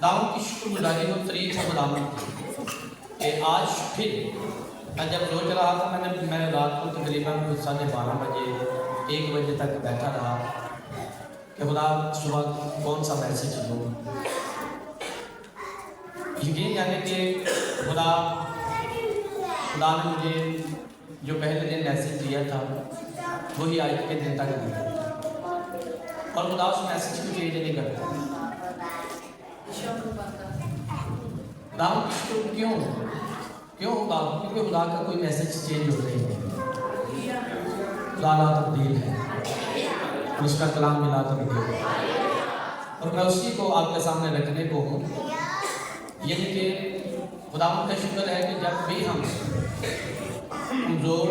दाऊद की शुक्रगुजारी और तारीफ और खुदावंद की। आज फिर मैं जब सोच रहा था, मैं रात को तकरीबन 12:30 बजे 1 बजे तक बैठा रहा कि खुदा सुबह कौन सा मैसेज दूँ। यकीन जाने कि खुदा ने मुझे जो पहले दिन मैसेज दिया था वही आज के दिन तक दिया, और खुदा उस मैसेज को चेंज नहीं करता। क्यों होगा? क्योंकि खुदा का कोई मैसेज चेंज हो रही है। खुदा ला तब्दील है, उसका कलाम मिला तब्दील है, और मैं उसी को आपके सामने रखने को हूँ। यानी कि खुदा का शुक्र है कि जब भी हम कमज़ोर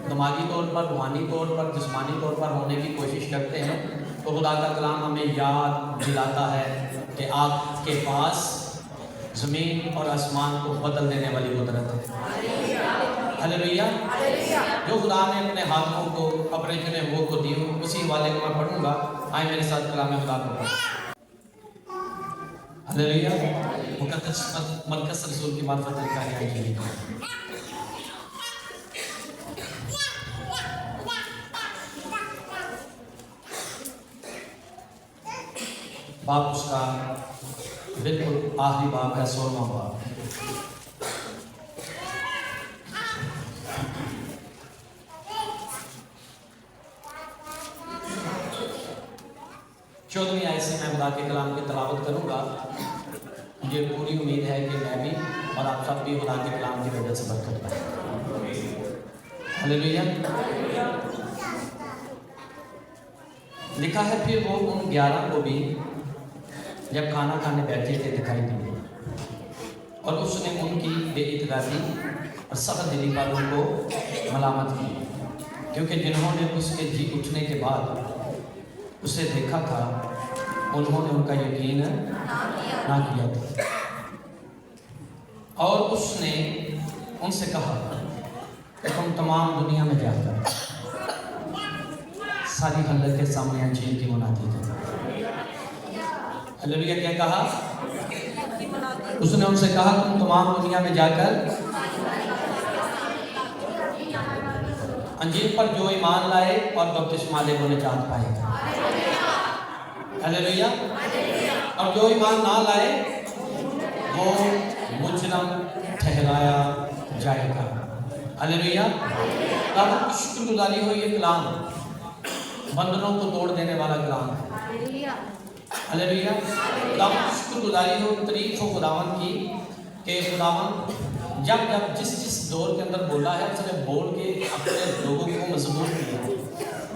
दिमागी तौर पर, रूहानी तौर पर, जिस्मानी तौर पर होने की कोशिश करते हैं तो खुदा का कलाम हमें याद दिलाता है कि आपके पास ज़मीन और आसमान को बदल देने वाली कुदरत है। हालेलुया। जो खुदा ने अपने हाथों को अपने चुने हुओं को दी, उसी वाले को मैं पढ़ूंगा। आए मेरे साथ कलाम खुदा को पढ़ें। हालेलुया। मुकद्दस मरकज़ रसूल की मार्फत लिखा है बाप, उसका बिल्कुल आखिरी बाप है, 16वां बाप। चौदहवीं आयत से मैं खुदा के कलाम की तिलावत करूंगा। मुझे पूरी उम्मीद है कि मैं भी और आप सब भी खुदा के कलाम की वजह से बरकत पाएंगे। हालेलुया। लिखा है, फिर वो उन 11 को भी जब खाना खाने बैठे थे दिखाई दिए, और उसने उनकी बेइतराज़ी और सख्त दिली पर उनको मलामत की, क्योंकि जिन्होंने उसके जी उठने के बाद उसे देखा था उन्होंने उनका यकीन ना किया था। और उसने उनसे कहा कि तुम तमाम दुनिया में जाकर सारी खलक के सामने अंजील की मुनादी करो। हालेलुया। क्या कहा? उसने उनसे कहा, तुम तमाम दुनिया में जाकर अंजील पर जो ईमान लाए और बपतिस्मा ले वो निजात पाएगा। हालेलुया। और जो ईमान ना लाए वो मुजरम ठहराया जाएगा। हालेलुया। अब शुक्रगुजारी हो, ये कलाम बंधनों को तोड़ देने वाला कलाम है। हालेलुया। खुदा शुक्रगुजारी हो, तारीफ हो खुदावन की कि खुदावन जब जिस दौर के अंदर बोला है उसने बोल के अपने लोगों को मजबूत किया,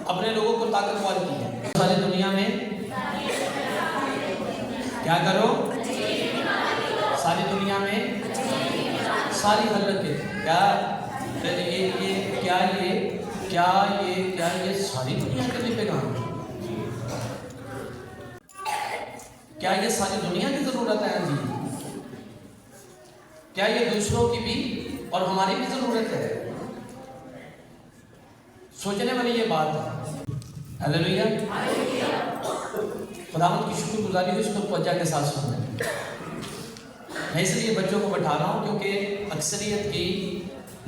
अपने लोगों को ताकतवर किया। सारी दुनिया में क्या करो? सारी दुनिया में सारी खलक ये सारी दुनिया के लिए पैगाम, क्या ये सारी दुनिया की जरूरत है? जी, क्या ये दूसरों की भी और हमारी भी जरूरत है? सोचने वाली ये बात है। हालेलुया। खुदावंद की शुक्रगुजारी हो, इसको तवज्जो के साथ सुनना। मैं इसलिए बच्चों को बैठा रहा हूँ क्योंकि अक्सरियत की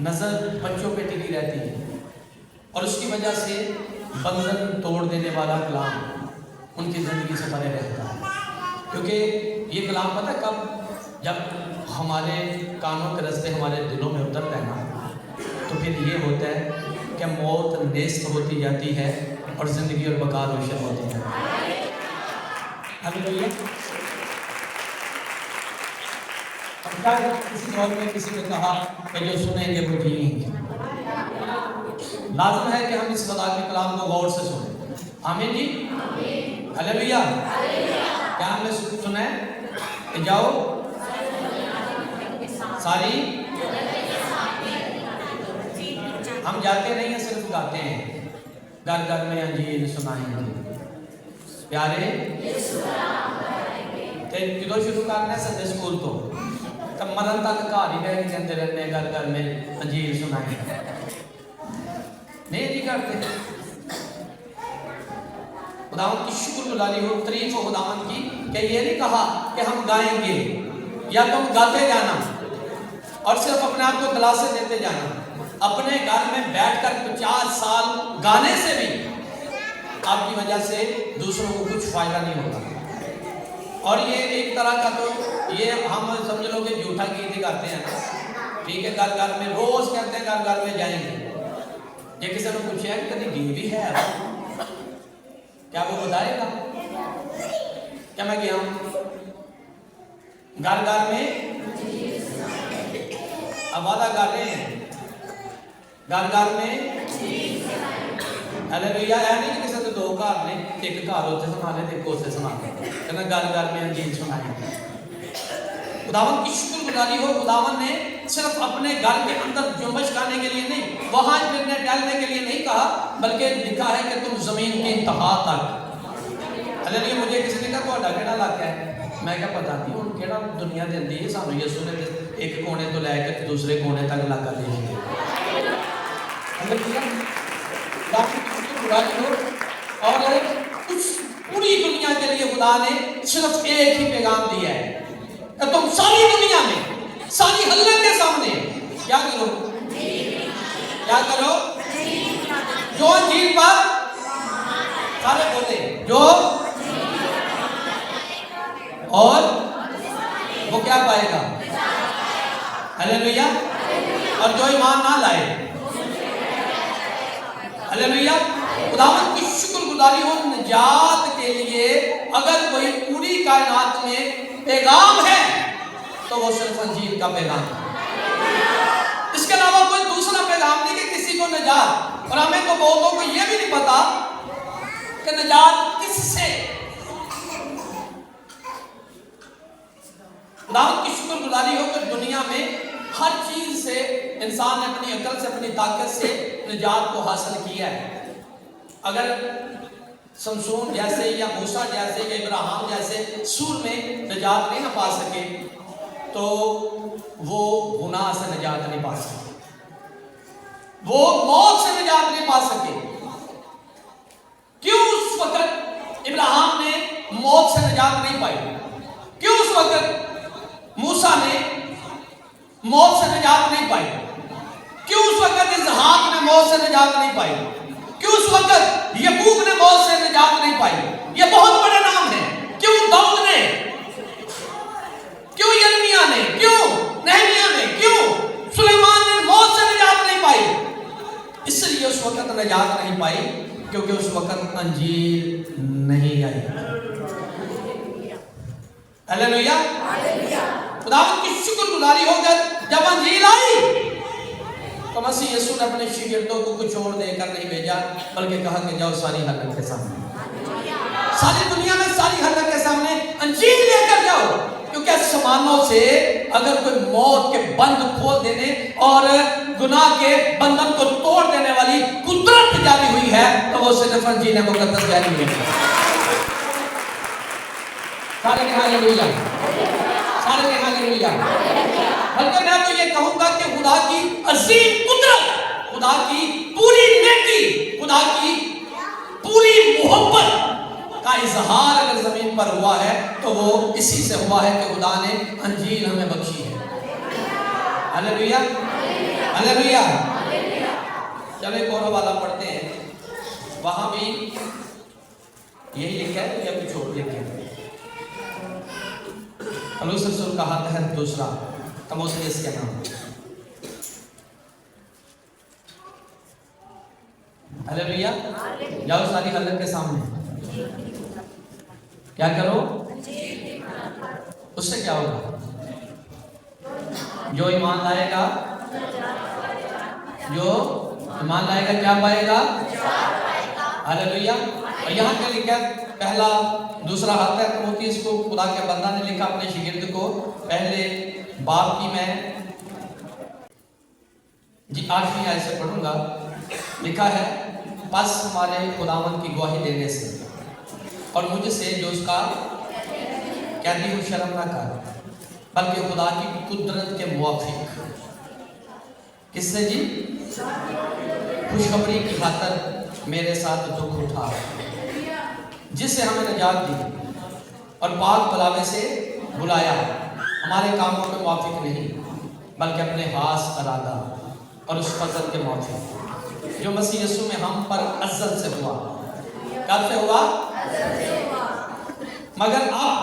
नज़र बच्चों पे टिकी रहती है, और उसकी वजह से बंधन तोड़ देने वाला कलाम उनकी ज़िंदगी से परे रहता है। क्योंकि ये कलाम पता कब, जब हमारे कानों के रस्ते हमारे दिलों में उतरता है ना, तो फिर ये होता है कि मौत नेस्त होती जाती है और ज़िंदगी और बका रोशन होती है। हालेलुया। किसी दौर में किसी ने कहा कि जो सुनेंगे वो जिएंगे। लाज़िम है कि हम इस खुदा के कलाम को गौर से सुने। आमीन जी। हालेलुया। क्या हमने सुना है कि जाओ सारी, हम जाते नहीं हैं, सिर्फ गाते हैं, घर घर में अंजील सुनाएंगे प्यारे। जो शुरू करना संडे स्कूल तो तब मरण तक घर ही रह कहते रहने घर घर में अंजील सुनाएंगे, नहीं करते। खुदावंद की शुक्रगुजारी हो, तारीफ हो खुदावंद की कि ये नहीं कहा कि हम गाएंगे या तुम गाते जाना और सिर्फ अपने आप को दिलासे देते जाना। अपने घर में बैठकर 50 साल गाने से भी आपकी वजह से दूसरों को कुछ फायदा नहीं होगा। और ये एक तरह का तो ये हम समझ लो कि झूठा गीत ही गाते हैं ना, ठीक है, घर घर में रोज कहते हैं घर घर में जाएंगे। ये किसी ने पूछा कि कभी गी भी है, क्या वो बताएगा? क्या मैं गया हूं घर घर में? अब वादा कर रहे हैं घर घर में। हालेलुया। है नहीं किसी तो दो घर ने, एक घर उत्थे संभाले ते एक उत्थे संभाले, कहना घर घर में अंजील सुनाए। खुदावन की शुक्रगुजारी हो, खुदावन ने सिर्फ अपने घर के अंदर जुम्मश खाने के लिए नहीं, वहां फिरने टहलने के लिए नहीं कहा, बल्कि लिखा है कि तुम जमीन की इंतहा तक। हालेलुया। मुझे किसी ने कहा ਤੁਹਾਡਾ ਕਿਹੜਾ इलाका है, मैं क्या पता नहीं ਹੁਣ ਕਿਹੜਾ दुनिया देती है सानू यीशु ने एक कोने तो लैके दूसरे कोने तक इलाका दे दिया। और उस पूरी दुनिया के लिए खुदा ने सिर्फ एक ही पैगाम दिया है कि तुम सारी दुनिया में, सारी हल्ले के सामने क्या करो? क्या करो? जो अंजील पर सारे बोले जो, और वो क्या पाएगा? हालेलुया। और जो ईमान ना लाए, हालेलुया। खुदावंद की शुक्रगुजारी हो, निजात के लिए अगर कोई पूरी कायनात में पैगाम है तो वो सिर्फ अंजील का पैगाम है। इसके अलावा कोई दूसरा पैगाम नहीं कि किसी को निजात। और हमें तो बहुतों को ये भी नहीं पता कि निजात किससे। खुदावंद की शुक्रगुजारी हो कि दुनिया में हर चीज से इंसान ने अपनी अकल से, अपनी ताकत से निजात को हासिल किया है। अगर शमशून जैसे या मूसा जैसे या इब्राहिम जैसे सूर में निजात नहीं ना पा सके तो वो गुनाह से निजात नहीं पा सके, वो मौत से निजात नहीं पा सके। क्यों उस वक्त इब्राहिम ने मौत से निजात नहीं पाई? क्यों उस वक्त मूसा ने मौत से निजात नहीं पाई? क्यों उस वक्त इसहाक ने मौत से निजात नहीं पाई? क्यों उस वक्त याकूब ने मौत से निजात नहीं पाई? ये बहुत बड़े नाम है। क्यों दाऊद ने, क्यों यिर्मयाह ने, क्यों नहमिया ने, क्यों सुलेमान ने मौत से निजात नहीं पाई? इसलिए उस वक्त निजात नहीं पाई क्योंकि उस वक्त अंजीर नहीं आई। हालेलुया। खुदावंद की शुक्रगुजारी होकर जब अंजील आई तो मसीह यीशु ने अपने शिगिर्दों को कुछ और देकर नहीं भेजा, बल्कि कहा कि जाओ सारी हलक के सामने, सारी दुनिया में सारी हलक के सामने अंजील लेकर जाओ। क्योंकि आसमानों से अगर कोई मौत के बंध खोल देने और गुनाह के बंधन को तोड़ देने वाली कुदरत जारी हुई है तो वो सिर्फ अंजील मुकद्दस जारी हुई है। सारे के हालेलुया, सारे के हालेलुया। बल्कि मैं तो ये कहूंगा कि खुदा की अजीम कुदरत, खुदा की पूरी नेकी, खुदा की पूरी मोहब्बत का इजहार अगर जमीन पर हुआ है तो वो इसी से हुआ है कि खुदा ने अंजील हमें बख्शी है। Hallelujah, hallelujah. चलो एक और वाला पढ़ते हैं, वहां भी यही लिखा है या कुछ और लिखा है? पौलुस रसूल का हाथ है दूसरा तीमुथियुस के नाम। हालेलुया। जाओ सारी हलक के सामने क्या करो? उससे क्या होगा? जो ईमान लाएगा, जो ईमान लाएगा क्या पाएगा? हालेलुया। और यहाँ क्या लिखा है? पहला दूसरा हाथ है तीमुथियुस को खुदा के बंदा ने लिखा अपने शिगिर्द को, पहले बाप की मैं 8वीं आयत से पढ़ूंगा। लिखा है, बस हमारे खुदावंद की गवाही देने से और मुझसे जो उसका कहती हूँ शर्म ना कर, बल्कि खुदा की कुदरत के मुवाफिक। किससे जी? खुशखबरी की खातर मेरे साथ दुख उठा, जिससे हमें निजात दी और पाक बुलावे से बुलाया, हमारे कामों के मुआफिक नहीं बल्कि अपने खास इरादा और उस फजल के मुआफिक जो मसीह यीशु में हम पर अज़ल से हुआ। कब से हुआ? मगर अब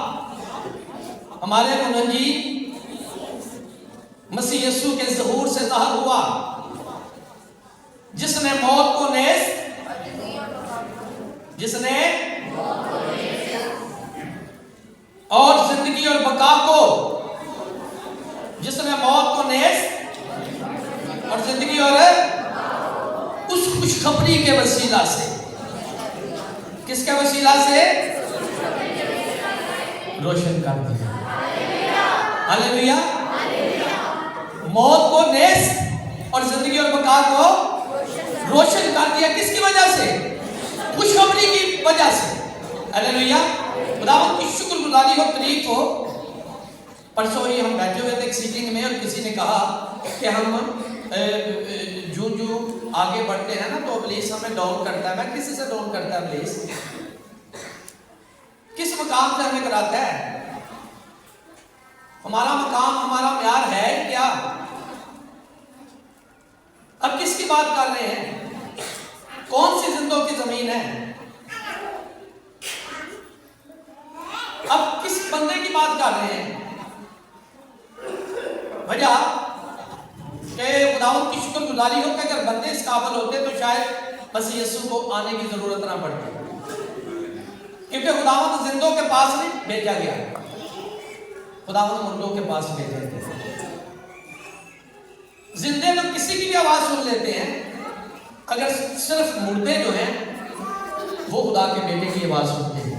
हमारे मुनजी मसीह यीशु के ज़हूर से ज़ाहिर हुआ, जिसने मौत को नेस्त, जिसने और जिंदगी और बका को, जिसने मौत को नेस्त और जिंदगी और उस खुशखबरी के वसीला से, किसके वसीला से? रोशन कर दिया। हालेलुया। मौत को नेस्त और जिंदगी और बका को रोशन कर दिया। किसकी वजह से? खुशखबरी की वजह से। हालेलुया। खुदावंद की शुक्रगुजारी हो, तारीफ हो। परसों ही हम बैठे हुए थे एक सीटिंग में और किसी ने कहा कि हम जो आगे बढ़ते हैं ना तो इब्लीस हमें डाउन करता है। मैं किसी से डाउन करता है इब्लीस? किस मकाम से हमें कराता है? हमारा मकाम, हमारा प्यार है क्या? अब किसकी बात कर रहे हैं? कौन सी जिंदों की जमीन है? अब किस बंदे की बात कर रहे हैं? वजह कि खुदावंद की शुक्रगुजारी हो कि अगर बंदे इस काबिल होते तो शायद मसीह यीशु को आने की जरूरत ना पड़ती, क्योंकि खुदावंद जिंदों के पास नहीं भेजा गया, खुदावंद मुर्दों के पास भेजा गया। जिंदे तो किसी की भी आवाज सुन लेते हैं, अगर सिर्फ मुर्दे जो हैं वो खुदा के बेटे की आवाज सुनते हैं।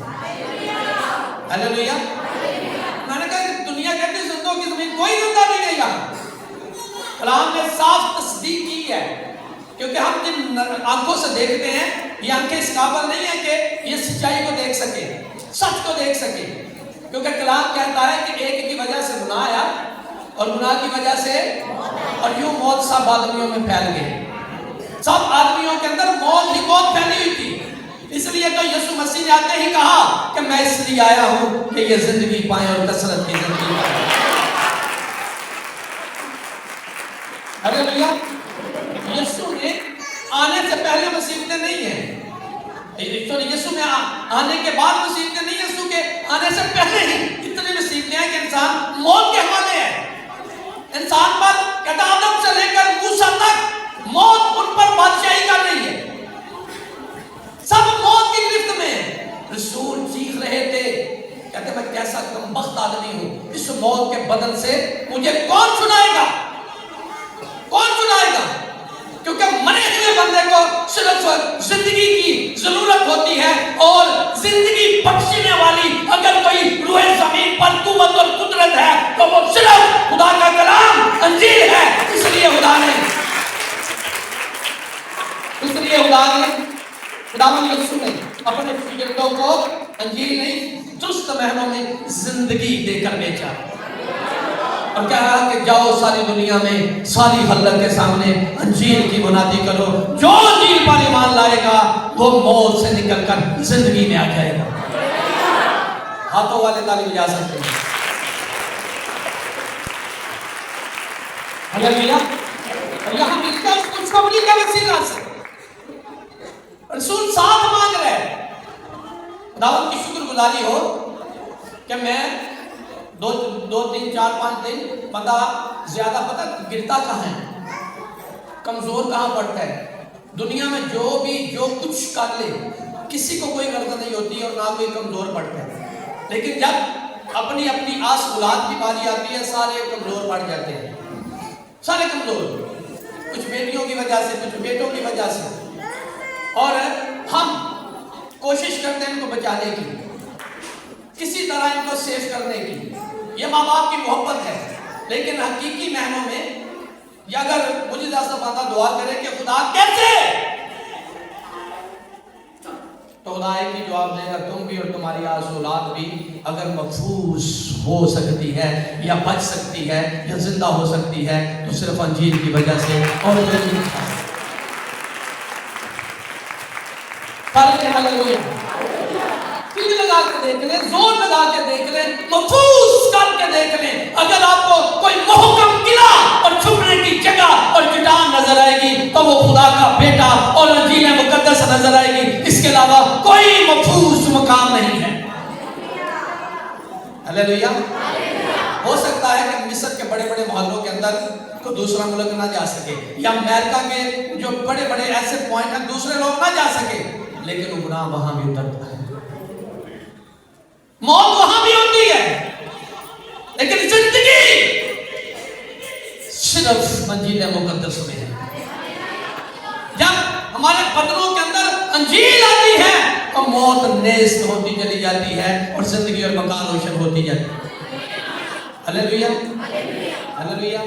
हालेलुया। मैंने कहा कि दुनिया कहती है जिंदों की जमीन, कोई जिंदा नहीं है यहाँ। कलाम ने साफ तस्दीक की है, क्योंकि हम जिन आंखों से देखते हैं ये आंखें इस काबिल नहीं है कि ये सच्चाई को देख सके, सच को देख सके, क्योंकि कलाम कहता है कि एक की वजह से गुनाह आया और गुनाह की वजह से और यूं मौत सब आदमियों में फैल गई। सब आदमियों के अंदर मौत ही मौत फैली हुई थी। इसलिए तो यीशु मसीह ने आते ही कहा कि मैं इसलिए आया हूं कि ये जिंदगी पाए और कसरत की जिंदगी पाए। हालेलुया। यीशु ने आने से पहले मुसीबतें नहीं है, यीशु में आने के बाद मुसीबतें नहीं, यीशु के आने से पहले ही इतनी मुसीबतें हैं कि इंसान मौत के हवाले है। इंसान पर आदम से लेकर मूसा तक मौत उन पर बादशाही कर रही है, सब मौत की गिरफ्त में। रसूल चीख रहे थे, कहते मैं कैसा कमबख्त आदमी हूं, इस मौत के बदन से मुझे कौन छुड़ाएगा, कौन छुड़ाएगा? क्योंकि मरे हुए बंदे को सिर्फ जिंदगी की जरूरत होती है, और जिंदगी बख्शने वाली अगर कोई रूहे जमीन पर कुव्वत और कुदरत है तो वो सिर्फ खुदा का कलाम अंजील है। इसलिए खुदा ने खुदावंद यीशु ने अपने शिगिर्दों को अंजील नहीं दुरुस्त महनों में जिंदगी देकर भेजा और कहा कि जाओ सारी दुनिया में सारी खल्क के सामने अंजील की मुनादी करो। जो अंजील पर ईमान लाएगा वो मौत से निकलकर जिंदगी में आ जाएगा। हाथों वाले ताली बजा सकते हैं। हालेलुया। और यहाँ मिलता है खुशखबरी के वसीला से रसूल साथ मांग रहे हैं। खुदावंद की शुक्रगुजारी हो कि मैं दो दिन 4-5 दिन पता ज्यादा पता गिरता कहाँ है, कमजोर कहाँ पड़ता है। दुनिया में जो कुछ कर ले किसी को कोई गर्द नहीं होती और ना कोई कमजोर पड़ता है, लेकिन जब अपनी अपनी आस औलाद की बारी आती है सारे कमजोर पड़ जाते हैं, सारे कमजोर, कुछ बेटियों की वजह से, कुछ बेटों की वजह से, और हम कोशिश करते हैं इनको बचाने की, किसी तरह इनको सेव करने की। ये माँ बाप की मोहब्बत है, लेकिन हकीकी मायनों में या अगर मुझे ऐसा बात दुआ करे कि खुदा कैसे, तो खुदा एक ही जवाब देगा, तुम भी और तुम्हारी औलाद भी अगर महफूज हो सकती है या बच सकती है या जिंदा हो सकती है तो सिर्फ अंजील की वजह से। और दिल लगा के देख लें, जोर लगा के देख लें, महफूज करके देख लें। अगर आपको कोई मोहकम किला और छुपने की जगह और चट्टान नजर आएगी तो वो खुदा का बेटा और अंजील मुकद्दस नजर आएगी। इसके अलावा कोई महफूज मकाम नहीं है। हालेलुया। हो सकता है कि मिस्र के बड़े बड़े मोहल्लों के अंदर तो दूसरा मुल्क ना जा सके, या अमेरिका के जो बड़े बड़े ऐसे पॉइंट हैं दूसरे लोग ना जा सके, लेकिन गुनाह वहां भी उतरता है, मौत वहां भी होती है, लेकिन जिंदगी सिर्फ अंजील मुकद्दस में है। जब हमारे बदनों के अंदर अंजील आती है तो मौत नेस्त होती चली जाती है और जिंदगी और मकान रोशन होती जाती है। Hallelujah, hallelujah.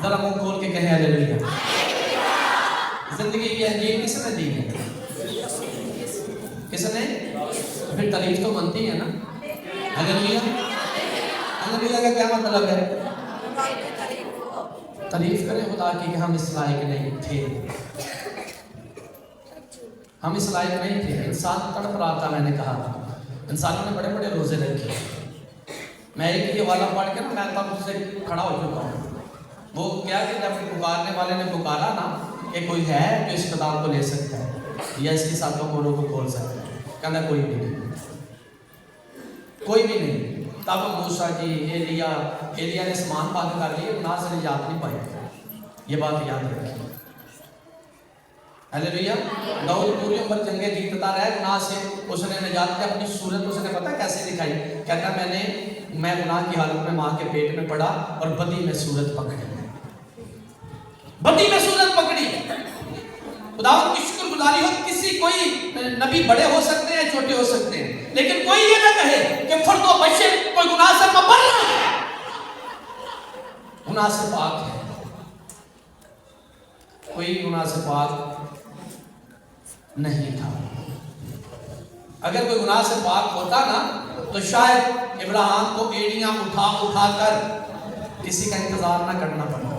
जरा मुंह खोल के कहें हालेलुया। जिंदगी की अंजील किसने दी है? किसने? फिर तारीफ तो बनती है ना। हालेलुया, हालेलुया का क्या मतलब है? तारीफ करें खुदा की कि हम इस लायक नहीं थे, हम इस लायक नहीं थे। इंसान तड़प रहा था, मैंने कहा इंसानों ने बड़े बड़े रोजे रखे। मैं एक ये वाला पढ़ के ना मैं तब उससे खड़ा हो चुका हूँ। वो क्या कि जब पुकारने वाले ने पुकारा ना कि कोई है जो इस किताब को ले सकता है या इसके सातों कोनों को खोल सकता है, कहना कोई भी नहीं, कोई भी नहीं। तब मूसा जी, एलिया ने समान बात कर लिए, ना से निजात नहीं पाई। ये बात याद रखिए। हालेलुया। दाऊद पूरी उम्र जंगे जीतता रहा, गुनाह से उसने निजात की अपनी सूरत उसने पता कैसे दिखाई? कहता मैं गुनाह की हालत में माँ के पेट में पड़ा और बदी में सूरत पकड़ी, बदी में सूरत पकड़ी। खुदावंद की शुक्रगुजारी हो। किसी कोई नबी बड़े हो सकते हैं, छोटे हो सकते हैं, लेकिन कोई ये ना कहे कि फर्दो बच्चे कोई गुनाह से मबर्रा है, गुनाह से पाक है। कोई गुनाह से पाक नहीं था। अगर कोई गुनाह से पाक होता ना तो शायद इब्राहिम को एड़ियां उठा उठा कर किसी का इंतजार ना करना पड़ा।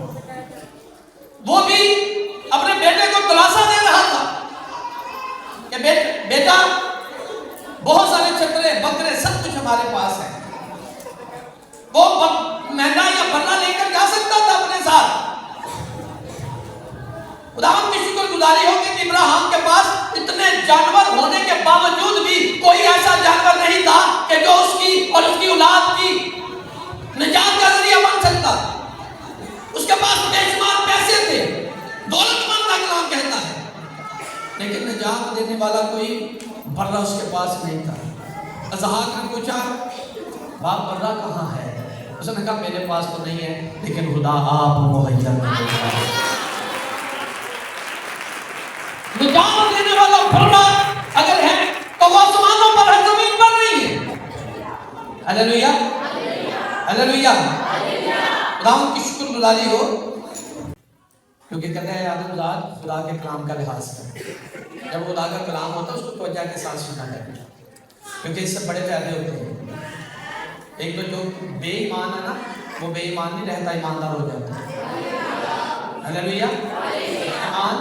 वो भी अपने बेटे को दिलासा दे रहा था कि बेटा बहुत सारे छकरे बकरे सब कुछ हमारे पास है। वो मेंढा या बन्ना लेकर जा सकता था अपने साथ। खुदावंद की शुक्रगुजारी हो कि इब्राहिम के पास इतने जानवर होने के बावजूद भी कोई ऐसा जानवर नहीं था कि जो उसकी और उसकी औलाद की निजात का जरिया बन सकता। उसके पास बेशुमार पैसे थे, दौलतमंद का कलाम कहता है, लेकिन निजात देने वाला कोई बर्रा उसके पास नहीं था। इसहाक ने पूछा, बाप बर्रा कहाँ है? उसने कहा मेरे पास तो नहीं है, लेकिन खुदा आप मुहैया करेगा। निजात देने वाला बर्रा अगर है तो वो आसमानों पर है, जमीन पर नहीं है। Hallelujah, hallelujah. खुदावंद की शुक्रगुजारी हो, क्योंकि कहते हैं आदमजात खुदा के कलाम का लिहाज करें। जब खुदा का कलाम होता है उसको तवज्जो के साथ सुना जाए, क्योंकि इससे बड़े फायदे होते हैं। एक तो जो बेईमान है ना, वो बेईमान नहीं रहता, ईमानदार हो जाता है। हालेलुया। ईमान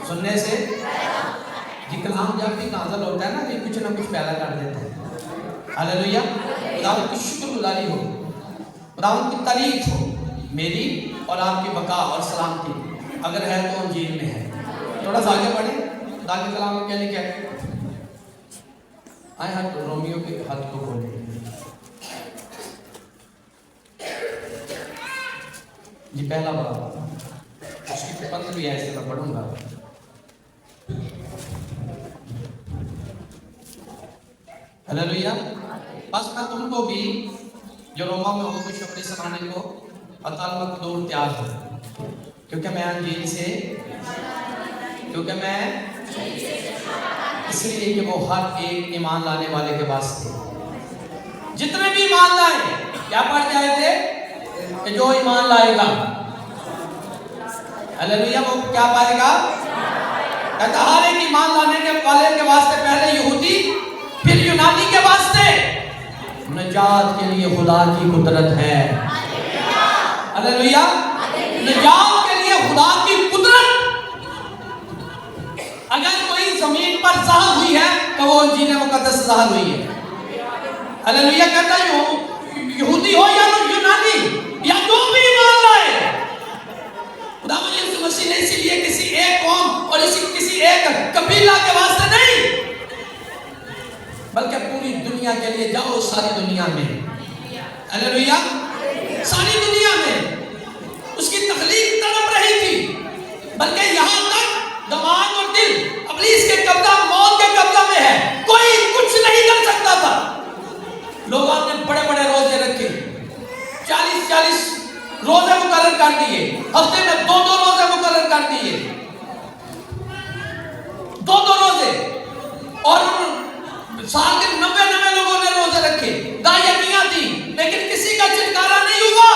सुनने से जी, कलाम जब भी नाज़िल होता है ना तो कुछ ना कुछ पैदा कर देता है। हालेलुया। खुदावंद की शुक्रगुजारी हो, खुदावंद की तारीफ हो, मेरी और आपकी बका और सलामती अगर है तो अंजील में है। थोड़ा सा आगे बढ़े, खुदा के कलाम में क्या लिखा है? आए हाथ रोमियो के हाथ को खोले जी, पहला बाब, उसकी पंथ भी ऐसे मैं पढ़ूंगा। हालेलुया। बस मैं तुमको भी जो रोमा में हो खुशखबरी सुनाने को अताल मकदूर तैयार हूँ, क्योंकि मैं अंजील से, क्योंकि मैं इसलिए कि वो हर एक ईमान लाने वाले के वास्ते, जितने भी ईमान लाए, क्या पढ़ के आए थे कि जो ईमान लाएगा, हालेलुया, वो क्या पाएगा? कहता हर एक ईमान लाने के वाले के वास्ते, पहले यहूदी फिर यूनानी के वास्ते निजात के लिए खुदा की कुदरत है। हालेलुया। निजात के लिए खुदा की कुदरत। अगर कोई जमीन पर ज़ाहिर हुई है तो वो इंजील मुकद्दस ज़ाहिर हुई है। हालेलुया। कहता है यहूदी हो या यूनानी या जो भी मान लाए, खुदावंद यीशु मसीह ने इसीलिए किसी एक कौम और किसी एक कबीला के वास्ते नहीं, बल्कि पूरी दुनिया के लिए जाओ, सारी दुनिया में। हालेलुया। सारी दुनिया में उसकी तखलीक तड़प रही थी, बल्कि यहां तक दिमाग और दिल इब्लीस के कब्जा, मौत के कब्जा में है, कोई कुछ नहीं कर सकता था। लोगों ने बड़े बड़े रोजे रखे, 40-40 रोजे मुकर्रर कर दिए, हफ्ते में 2-2 रोजे मुकर्रर कर दिए, 2-2 रोजे, और साल के 90 लोगों ने रोजे रखे, दायकियां दी, लेकिन किसी का छुटकारा नहीं हुआ।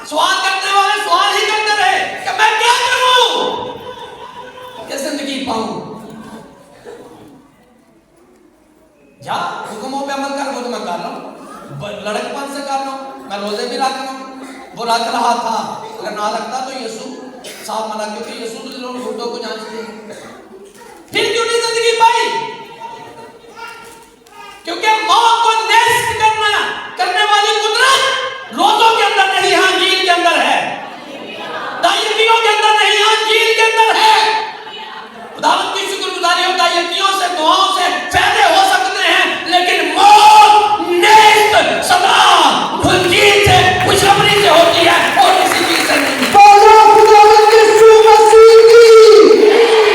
सवाल करने वाले सवाल ही करते रहे कि मैं क्या करूं, क्या जिंदगी पाऊं। जा हुक्मों पे अमल कर, वो तो मैं कर रहा हूं, लड़कपन से कर रहा हूं, मैं रोजे भी रख रहा हूं। वो रख रहा था, अगर ना रखता तो यीशु साफ मना, क्योंकि यीशु तो लोग घुटनों को जांचते हैं। फिर क्यों नहीं जिंदगी पाई? क्योंकि मौत को नष्ट करने वाली कुदरत रोजों के अंदर नहीं, अंजील के अंदर है। दायकियों के अंदर नहीं, अंजील के अंदर है। खुदावंद की शुक्रगुजारी हो, दायकियों से, दुआओं से फायदे हो सकते हैं, लेकिन मौत नष्ट सदा अंजील से, खुशखबरी से होती है और किसी चीज से नहीं। बोलो खुदावंद यीशु मसीह की,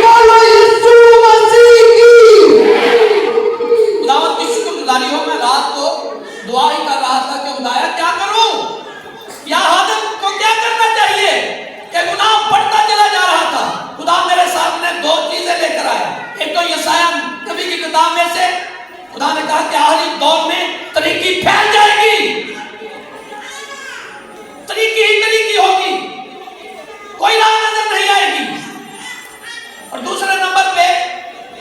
बोलो यीशु मसीह की। खुदावंद की शुक्रगुजारी हो, मैं रात को दुआ ही कर रहा था कि खुदाया क्या करूं, या आदम को क्या करना चाहिए, कि गुनाह बढ़ता चला जा रहा था। खुदा मेरे सामने 2 चीजें लेकर आया। एक तो यशायाह नबी की किताब में से खुदा ने कहा कि आखिरी दौर में तरीकी फैल जाएगी, तरीकी ही तरीकी होगी, कोई राह नजर नहीं आएगी। और दूसरे नंबर पे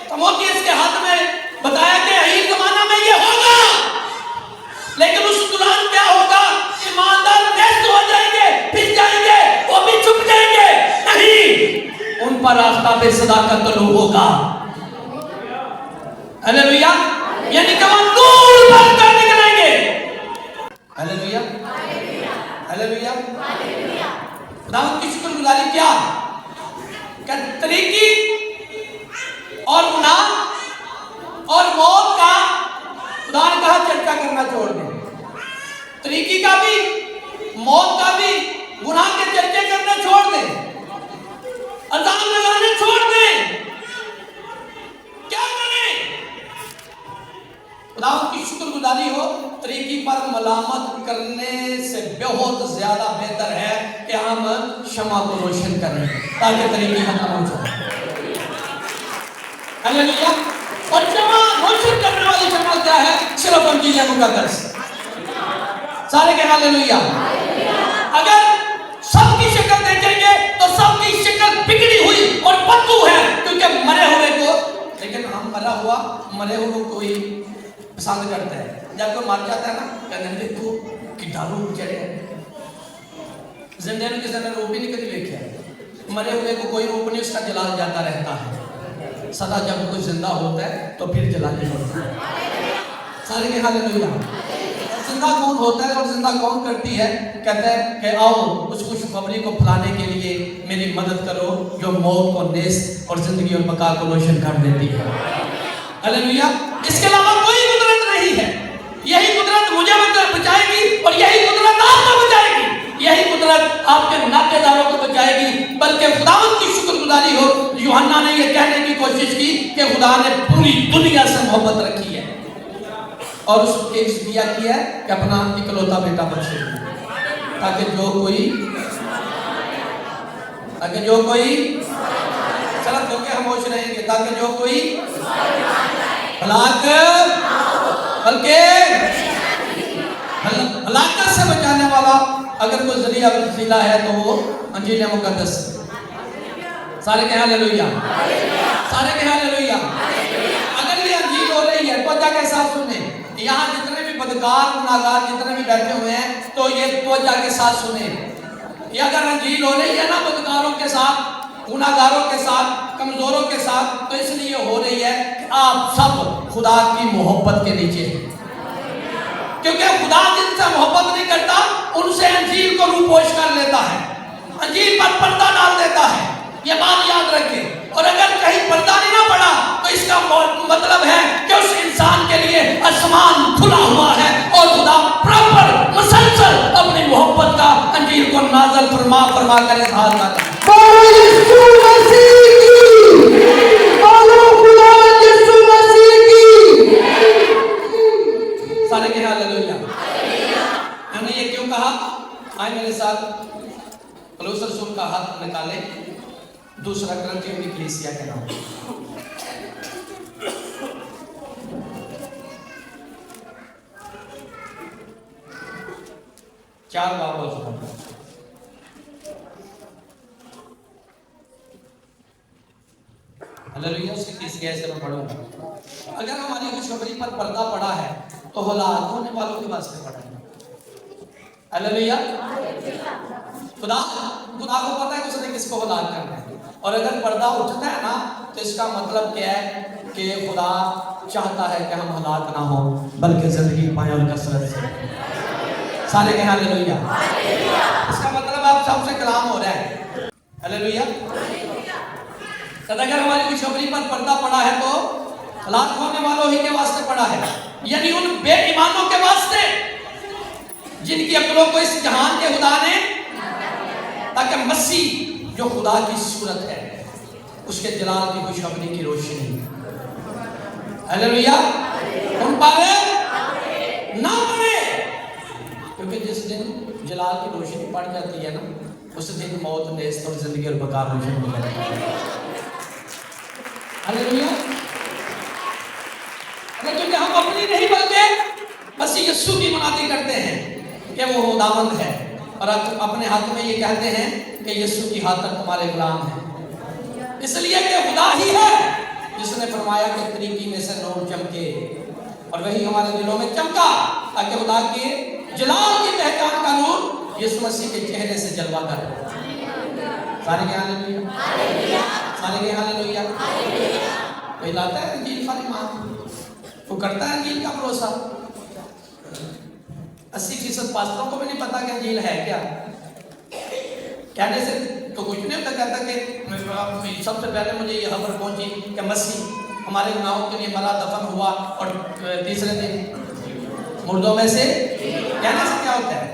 तीमुथियुस के हाथ में बताया कि यही जमाना में ये होगा, लेकिन उस दौरान क्या होगा, ईमानदार नष्ट हो जाएंगे, फिर जाएंगे, वो भी छुप जाएंगे, नहीं, उन पर रास्ता पे सदाकत तलू होगा। हालेलुया। यानी कि वो नूर बनकर निकलेंगे। Hallelujah, hallelujah. खुदावंद की शुक्रगुजारी क्या, कि तरीकी और गुनाह और मौत का खुदा ने कहा चर्चा करना छोड़ दें। तरीकी का भी, मौत का भी, गुनाह के चर्चे करना छोड़ दें, अल्जाम लगाने छोड़ दें। क्या करें? खुदावंद की शुक्रगुजारी हो, तरीकी पर मलामत करने से बहुत ज्यादा बेहतर है कि हम शमा को रोशन करें, ताकि तरीकी खत्म हो जाए। हालेलुया। और शमा रोशन करने वाली शमा क्या है? सिर्फ इंजील मुकद्दस। सारे के हालेलुया। अगर सबकी शक्ल देखेंगे तो सबकी शक्ल बिगड़ी हुई और बदबू है, क्योंकि मरे हुए को, लेकिन हम मरे हुए को ही पसंद करते हैं। जब कोई मर जाता है ना, कहते हैं देखो कितना रूप चढ़े, जिंदे में किसी ने रूप ही नहीं कभी देखा। मरे हुए को कोई रूप नहीं, उसका जलाल जाता रहता है सदा। जब कोई जिंदा होता है तो फिर जलाने होता है। सारे के हालेलुया। जिंदा कौन होता है और जिंदा कौन करती है? कहते हैं कि आओ उस खुशखबरी को फैलाने के लिए मेरी मदद करो, जो मौत को नेस और जिंदगी और बका को रोशन कर देती है। हालेलुया। इसके अलावा कोई कुदरत नहीं है। यही कुदरत मुझे बचाएगी और यही कुदरत आपको बचाएगी, यही कुदरत आपके नातेदारों को बचाएगी। बल्कि खुदावंद की शुक्रगुजारी हो, यूहन्ना ने यह कहने की कोशिश की कि खुदा ने पूरी दुनिया से मोहब्बत रखी है और उसके दिया किया है कि अपना इकलौता बेटा बख्शे, ताकि जो कोई सड़क होकर खामोश रहेंगे, ताकि जो कोई हलाकत से बचाने वाला अगर कोई जरिया वसीला है तो वो इंजील मुकद्दस। सारे के हालेलुया, सारे के हालेलुया। अगर ये इंजील हो रही है तो जाके साथ सुने। यहाँ जितने भी बदकार गुनाहगार जितने भी बैठे हुए हैं, तो ये तो जाके साथ सुने। ये अगर इंजील हो रही है ना बदकारों के साथ, गुनाहगारों के साथ, कमजोरों के साथ, तो इसलिए हो रही है कि आप सब खुदा की मोहब्बत के नीचे हैं। क्योंकि खुदा जिनसे मोहब्बत नहीं करता उनसे अंजील को रूपोश कर लेता है, अंजील पर पर्दा डाल देता है। ये बात याद रखें। और अगर कहीं पर्दा नहीं ना पड़ा तो इसका मतलब है कि उस इंसान के लिए आसमान खुला हुआ है और खुदा प्रॉपर मुसलसल अपनी मोहब्बत का अंजील को नाज़िल फरमा फरमा कर इज़हार करता है। बोलो यीशु मसीह की, बोलो खुदा यीशु मसीह की। सारे के हालेलुया। मैंने ये क्यों कहा? आए मेरे साथ पौलुस रसूल का हाथ निकाले, दूसरा करंथियों की कलीसिया के नाम। चार बाबा हालेलुया। उसकी कलीसिया से मैं पढ़ूंगा। अगर हमारी खुशखबरी पर पर्दा पड़ा है तो हलाक होने वालों के वास्ते पड़ा है। हालेलुया। खुदा को पता है कि उसने किसको हलाक करना है। और अगर पर्दा उठता है ना तो इसका मतलब क्या है कि खुदा चाहता है कि हम हलाक ना हो बल्कि जिंदगी पाएं और कसरत से। सारे के हालेलुया। इसका मतलब आप सबसे कलाम हो रहा है। हालेलुया। अगर हमारी खुशखबरी पर पर्दा पड़ा है तो हलाक होने वालों ही के वास्ते पड़ा है, यानी उन बेईमानों के वास्ते जिनकी अक्लों को इस जहान के खुदा ने, ताकि मसीह जो खुदा की सूरत है उसके जलाल की खुशखबरी की रोशनी, हालेलुया, उन पावे ना पड़े। क्योंकि जिस दिन जलाल की रोशनी पड़ जाती है ना उस दिन मौत, नेस्त और जिंदगी और बकार रोशनी हो जाती है। हालेलुया। क्योंकि हम अपनी नहीं बल्कि मसीह यीशु की मुनादी करते हैं कि वो खुदावंद है और अपने हाथ में ये कहते हैं कि यीशु की हाथ तक तुम्हारे गुलाम है। इसलिए कि खुदा ही है जिसने फरमाया कि तरीकी में से नूर चमके, और वही हमारे दिलों में चमका ताकि खुदा के जलाल की पहचान का नूर यीशु मसीह के चेहरे से जलवा कर। सारे के हालेलुया, सारे के हालेलुया। कोई लाता है अंजील खाली मान, वो करता है अंजील का भरोसा। 80% पास्टरों को भी नहीं पता कि अंजील है क्या। कहने से तो कुछ नहीं होता, कहता कि सबसे पहले मुझे ये खबर पहुंची कि मसीह हमारे गुनाहों के लिए मरा, दफन हुआ और तीसरे दिन मुर्दों में से। कहने से क्या होता है?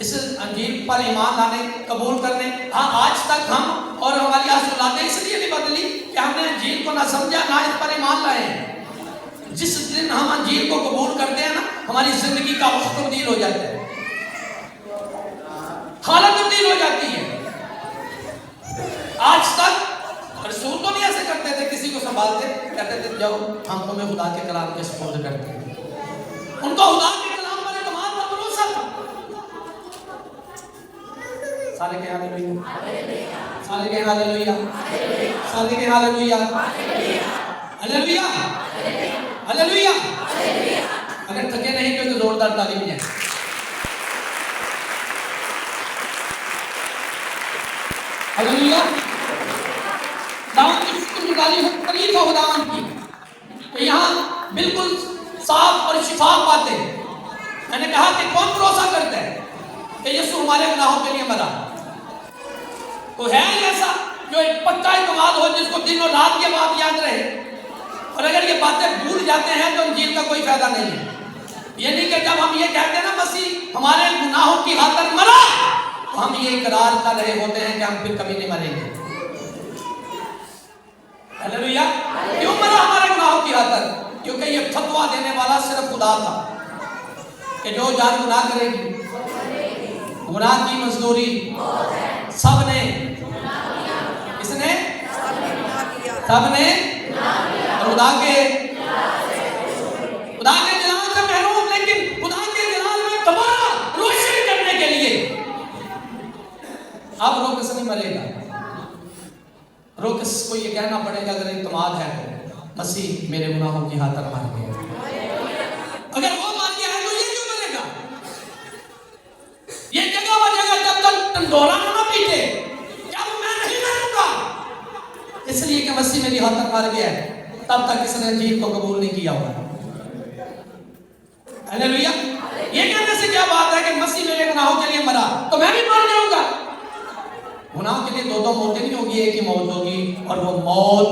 इस अंजील पर ईमान लाने, कबूल करने। हाँ, आज तक हम और हमारी औलादें इसलिए नहीं बदली कि हमने अंजील को ना समझा ना इस पर ईमान लाए। जिस दिन हम अंजील को कबूल करते हैं ना हमारी जिंदगी का वक्त तब्दील हो जाता है, हालत तब्दील हो जाती है। आज तक रसूल तो नहीं ऐसे करते थे, किसी को संभालते कहते थे जाओ हम तुम्हें खुदा के कलाम के सुपुर्द करते हैं। उनको खुदा के कलाम पर इत्मीनान पर भरोसा था। सारे के हालेलुया, सारे के हालेलुया, सारे के हालेलुया, हालेलुया, हालेलुया। अगर थके नहीं तो जोरदार ताली बजाएं। हालेलुया। दाऊद की शुक्रगुजारी हो तकलीफ हो खुदावंद की, तो यहाँ बिल्कुल साफ और शिफाफ बातें। मैंने कहा कि कौन भरोसा करता है कि यीशु हमारे गुनाहों के लिए मरा? तो है ऐसा जो एक पक्का इत्मीनान हो, जिसको दिन और रात ये बात याद रहे। और अगर ये बातें भूल जाते हैं तो अंजील का कोई फायदा नहीं है। ये नहीं कि जब हम ये कहते हैं ना मसीह हमारे गुनाहों की खातिर मरा, तो हम ये इकरार कर रहे होते हैं कि हम फिर कभी नहीं मरेंगे। हालेलुया। क्यों मरा हमारे गुनाहों की खातिर? क्योंकि ये फतवा देने वाला सिर्फ खुदा था कि जो जान गुनाह करेगी गुनाह की मजदूरी सबने, किसने? सबने खुदा के जलाल से महरूम, लेकिन खुदा के जलाल में दोबारा रोशनी करने के लिए अब रोकस नहीं मरेगा। रोकस को ये कहना पड़ेगा अगर इत्मीनान है तो मसीह मेरे गुनाहों की खातिर मर गया। अगर वो मान गया है तो ये क्यों मरेगा? ये जगह जब तक टंडोरा ना पीटे, क्या वो मैं नहीं मरूंगा? मर गया है तब तक इसने अंजील को कबूल नहीं किया हुआ। हालेलुया। ये कहने से क्या बात है कि मसीह मेरे गुनाहों के लिए मरा तो मैं भी मर जाऊंगा। गुनाह के लिए दो दो मौतें नहीं होगी, एक ही मौत होगी, और वो मौत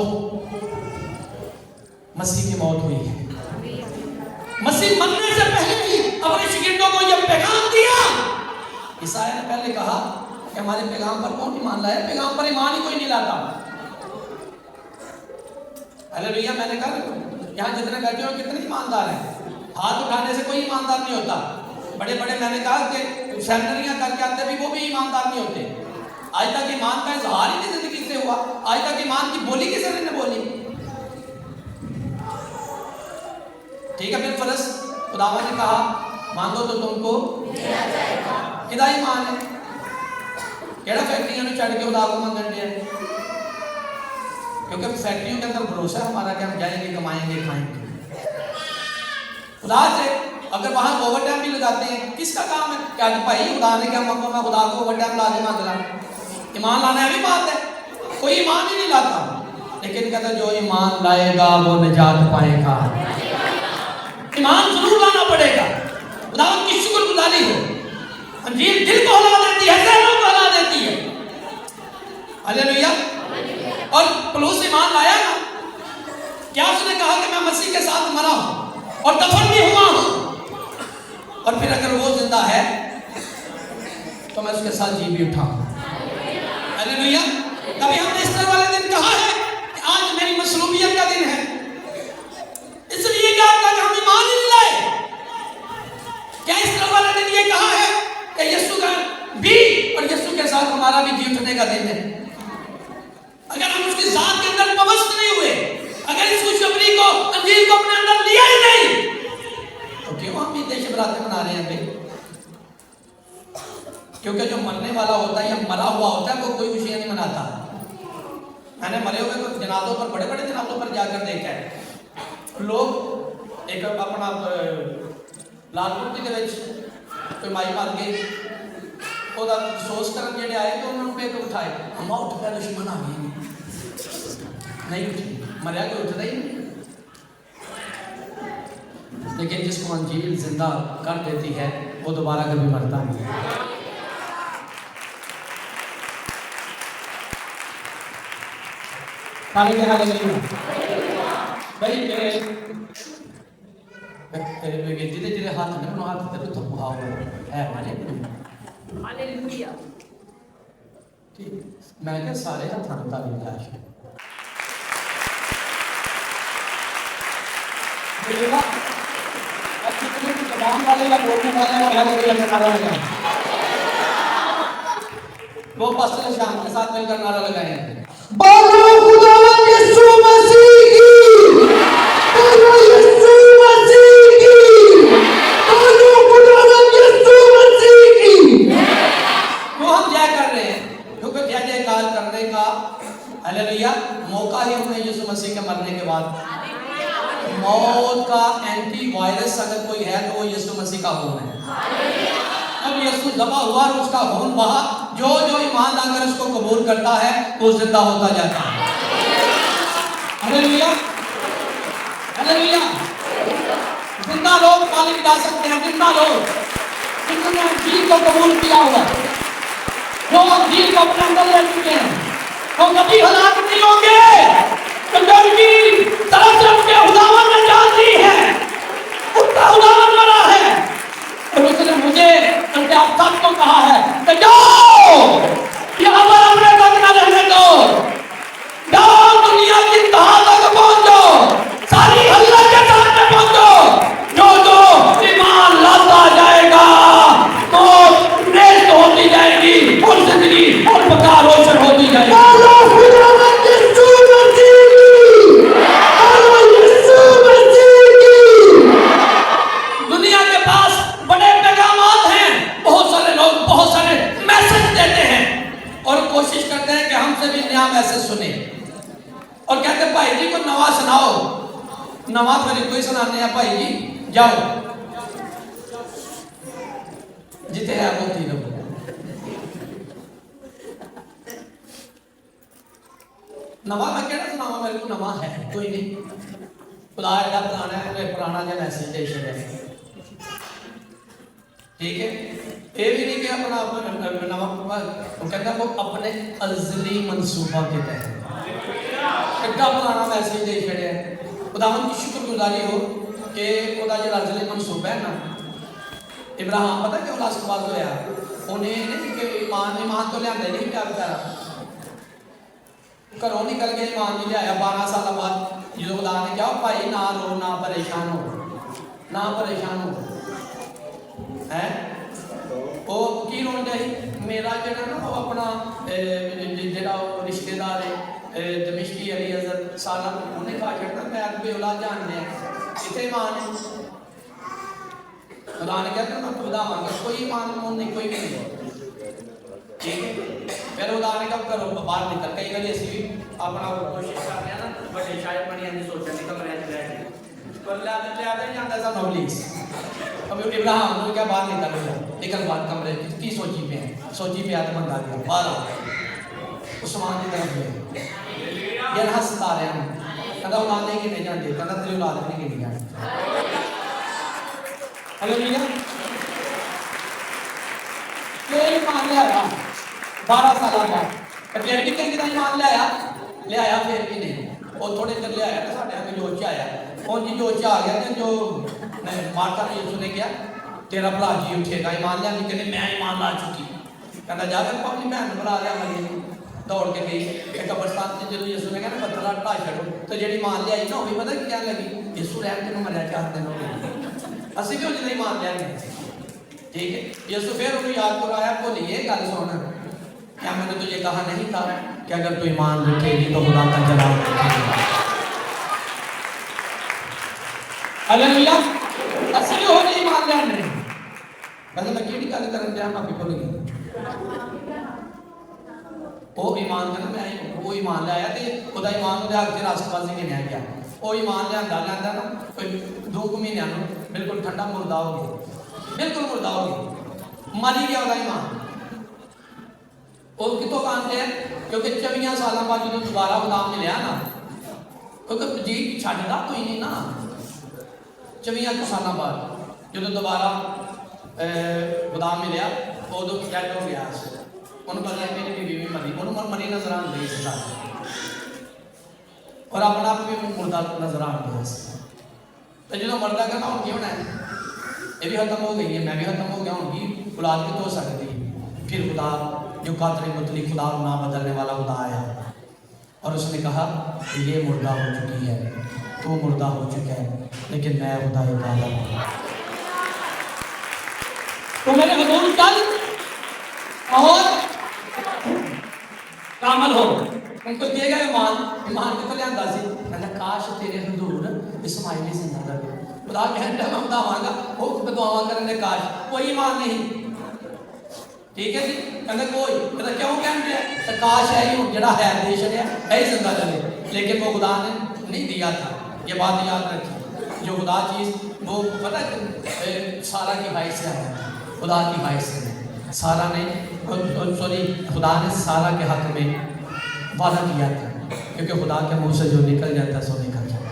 मसीह की मौत हुई है। मसीह मरने से पहले ही अपने शिगिर्दों को यह पैगाम दिया। ईसाया ने पहले कहा कि हमारे पैगाम पर कौन ईमान लाया, पैगाम पर ईमान ही कोई नहीं लाता। हालेलुया। मैंने कहा यहाँ जितने बैठे हो कितने ईमानदार हैं, हाथ उठाने से कोई ईमानदार नहीं होता। बड़े बड़े मैंने कहा कि सेमिनरियां करके आते भी वो भी ईमानदार नहीं होते। आज तक ईमान का इजहार ही नहीं जिंदगी से हुआ, आज तक ईमान की बोली किसी ने बोली। ठीक है, बिलफरज खुदावंद ने कहा मांगो तो तुमको दिया जाएगा। किदा ईमान है, केड़ा फैक्ट्रियां में चढ़ के खुदा को मंगन दिया, क्योंकि फैक्ट्रियों के अंदर भरोसा है हमारा कि हम जाएंगे, कमाएंगे, खाएंगे। खुदा से अगर वहां ओवर टाइम भी लगाते हैं, किसका काम है? क्या भाई खुदा ने क्या मंगो, मैं खुदा को ओवर टाइम लाजे मांग रहा। ईमान लाना भी बात है, कोई ईमान ही नहीं लाता, लेकिन कहता जो ईमान लाएगा वो निजात पाएगा। ईमान जरूर लाना पड़ेगा। खुदावंद की शुक्रगुजारी हो। अंजील दिल को हिला देती है, ज़हनों को हिला देती है। हालेलुया। और पौलुस ईमान लाया ना, क्या उसने कहा कि मैं मसीह के साथ मरा हूं और दफन भी हुआ हूं, और फिर अगर वो जिंदा है तो मैं उसके साथ जी भी उठा। हालेलुया। कभी हमने इस तरह वाले दिन कहा है कि आज मेरी मसरूबियत का दिन है, इसलिए क्या कि हम ईमान ही नहीं लाए? क्या इस तरह वाले दिन ये कहा है कि यीशु का भी और यीशु के साथ हमारा भी जी उठने का दिन है? अगर हम उसकी जात के अंदर पवस्त नहीं हुए, अगर इस खुशखबरी को, अंजील को अपने अंदर लिया ही नहीं, तो क्यों हम ईद शबरातें मना रहे हैं भाई? क्योंकि जो मरने वाला होता है या मरा हुआ होता है वो कोई खुशियां नहीं मनाता। मैंने मरे हुए को जनाजों पर, बड़े बड़े जनाजों पर जाकर देखा है, लोग एक अपना लालपुर के कोई माई मर गई, ਉਹਦਾ ਅਫਸੋਸ ਕਰਨ ਜਿਹੜੇ ਆए तो उन्होंने पे उठाए, अम्मा उठ गया, दुश्मन आ गए, नहीं उठी, मरिया कोई उठता ही नहीं। लेकिन जिसको अंजील जिंदा कर देती है वो दोबारा कभी मरता नहीं। भाई जिहदे हाथ ने उन्होंने हाथ ते तो बुहाओ है हालेलुया। ठीक, मैं क्या सारे हत्थां नूं ताली ला छे। जबान वाले या बोलने वाले या हालेलुया का नारा लगाएं। वो पास्टर शाम के साथ मिलकर नारा लगाएं, बोलो खुदावंद यीशु मसीह की, बोलो यीशु मसीह की, बोलो खुदावंद यीशु मसीह की। वो हम जय कर रहे हैं क्योंकि जय जयकार करने का हालेलुया मौका ही हमें यीशु मसीह के मरने के बाद। मौत का एंटी वायरस अगर कोई है तो वो यीशु मसीह का खून है। अब यीशु दबा हुआ और उसका खून बहा, जो जो ईमान लाकर उसको कबूल करता है वो जिंदा होता जाता है। Hallelujah, hallelujah. जिंदा लोग मालिक जा सकते हैं, जिंदा लोग जिन्होंने अंजील को कबूल किया हुआ, जो अंजील को अपने अंदर ले चुके हैं, वो कभी हलाक नहीं होंगे। तो की तरफ से उनके खुदावंद ने जान दी है, उनका खुदावंद मरा है, और उसने मुझे उनके आप को कहा है कि जाओ यहाँ पर अपने तक न रहने दो, जाओ दुनिया की तहा तक पहुंचो, सारी अल्लाह के सामने पहुंचो। जो जो ईमान लाता जाएगा मौत नष्ट होती जाएगी और जिंदगी और बका रोशन होती जाएगी। दुनिया के पास बड़े पैगामात हैं, बहुत सारे लोग बहुत सारे मैसेज देते हैं और कोशिश करते हैं कि हमसे भी नया मैसेज सुने, और कहते हैं भाई जी को नवा सुनाओ। नवा फिर कोई सुनाने हैं भाई जी, जाओ जिथे है वो थी लोग। नवा मैं कहना सुनावा, मेरे को नवा है कोई नहीं। खुदा एडा पुराना है, उन्हें पुराना जो मैसेज दे छड़े, ठीक है। ये भी नहीं कि अपना नवा, वो कहता वो अपने अज़ली मनसूबा के तहत एडा पुराना मैसेज दे छड़े। खुदावन की शुक्रगुजारी हो कि वो जो अज़ली मनसूबा है ना, इब्राहिम पता क्यों लाशबाज होया, उन्हें नहीं कि ईमान तो लिया नहीं क्या बेचारा, घरों निकल के ईमान नहीं लिया। 12 साल बाद जो खुदा ने कहा भाई ना रो ना परेशान हो, ना परेशान हो है वो की रोन जाए। मेरा जरा ना वो अपना जरा रिश्तेदार है दमिश्की अली अजर साला उन्हें कहा छड़ता मैं बेऔलाद जानने इतने ईमान है। खुदा ने कहते मैं खुदा मांगा कोई ईमान नहीं, कोई भी नहीं, ठीक है। फिर खुदा ने कब करो बाहर निकल, कई बार ऐसी भी अपना कोशिश कर रहे हैं ना बड़े शायद बड़ी आने सोचने की कमरे में बैठ पर लाते नहीं जाता सब नॉलेज। अब इब्राहिम ने क्या बाहर निकल बाहर कमरे की सोची पे है, सोची पे आदम बंदा गया बाहर उस्मान की तरफ गए ये हंसता रहे हैं कहता औलाद नहीं गिने जाते, कहता तेरी औलाद नहीं गिनी जाती। हालेलुया। ये ईमान ले आया 12 साल बाद, फिर भी कहीं ना ईमान ले आया फिर भी नहीं, और थोड़े देर ले आया ना साढ़े अभी जोश च आया, और जी जोश च आ गया तो जो मार्था ने यीशु ने किया तेरा भरा जी उठेगा ईमान लिया, नहीं कहते मैं ईमान ला चुकी, कहता जाकर अपनी बहन बुला लिया मरी दौड़ के गई एक कब्रस्तान से। जो यीशु ने कहा पत्थर ढा छड़ो तो जी मान लिया ना वो भी पता क्या लगी यीशु रैन तेन मरिया 4 दिन हो गए असं क्यों नहीं मान लिया, ठीक है। यीशु फिर उन्हें याद कराया बोली ये गल सुन क्या मैंने तुझे कहा नहीं था कि अगर तू ईमान रखेगी तो खुदा का जलाल रखेगी। हालेलुया। असली हो नहीं मान लिया नहीं मतलब मैं केड़ी गल करन दिया मैं भूल गई। वो ईमान का ना मैं वो ईमान ले आया ते खुदा ईमान दे हक च राष्ट्रवादी ने न्याय किया। वो ईमान ले आंदा ना कोई 2 महीने नु बिल्कुल ठंडा मुर्दा हो गया, बिल्कुल मुर्दा हो गया, मरी गया वो ईमान। और कितों कांते हैं क्योंकि 24 साल बाद जो दोबारा गुलाम मिलया ना क्योंकि जी छड़दा कोई नहीं ना 24 साल बाद जो दोबारा गुलाम मिलया उदो डेड हो गया उन्होंने पता है मेरी बीवी भी मरी उन्होंने मरी नजर आन गई और अपना आप भी मुर्दा नजर आन गया तो जो मरदा करना हूँ की होना है ये भी खत्म हो गई है मैं भी खत्म हो गया हूँ औलाद भी तो हो सकती है। फिर खुदा जो कातरे मुतली खुदा ना बदलने वाला खुदा आया और उसने कहा ये मुर्दा हो चुकी है तो मुर्दा हो चुका है लेकिन मैं खुदा इबादत तो मेरे हुजूर चल और कामल हो उनको दिएगा ईमान कितने लिया सी कहना काश तेरे हुजूर इस्माइल ही जिंदा रहे खुदा कहता मैं बतावांगा वो दुआवां करने काश कोई ईमान नहीं, ठीक है जी। कहते कोई कहते क्यों कहते तो काश है ही जड़ा है देश है ही जिंदा रहे लेकिन वो खुदा ने नहीं दिया था। ये बात याद रखिए जो खुदा चीज़ वो पता सारा की हाइट से आया खुदा की हाइट से सारा ने सॉरी खुदा ने सारा के हक में वादा किया था क्योंकि खुदा के मुंह से जो निकल जाता सो निकल जाता।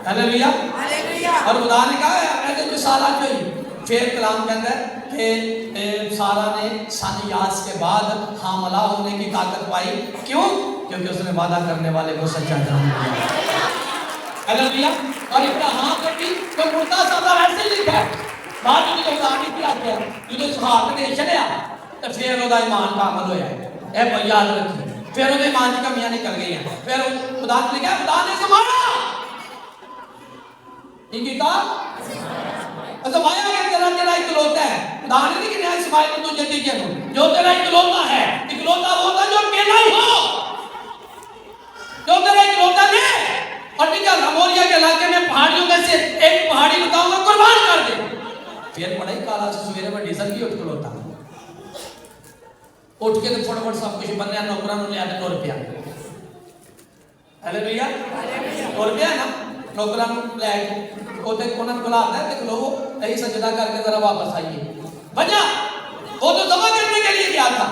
हालेलुया। और खुदा ने कहा ऐसे जो सारा जो फिर कलाम कहता है कि सारा ने सन यास के बाद हामला होने की ताकत पाई क्यों क्योंकि उसने वादा करने वाले को सच्चा जान लिया। हालेलुया। और इब्राहिम ने भी तो मुर्दा सादा ऐसे लिखा है बाद में जो गाड़ी की आते हैं जो सुहाग ने चढ़िया तो फिर उसका ईमान कामल होया है ए याद रखिए फिर उसके ईमान की कमियां निकल गई हैं फिर खुदा ने लिखा खुदा ने समाया इनकी का समाया के तेरा तेरा इकलौता है खुदा ने नहीं कि इस्माइल को तुझे दीजिए जो तेरा इकलौता है इकलौता वो होता जो अकेला ही हो जो तेरा इकलौता है और निकल रमोलिया के इलाके में पहाड़ियों में से एक पहाड़ी बताऊंगा कुर्बान कर दे फिर बड़ा ही काला से सवेरे में डीजल की उठ खलोता उठ के तो फटाफट सब कुछ बनने नौकरां नु लिया 2 रुपया हालेलुया 2 रुपया ना नौकरां नु ले ओते कोना बुलाता है कि लो यही सजदा करके जरा वापस आइए वजह वो तो जमा करने के लिए गया था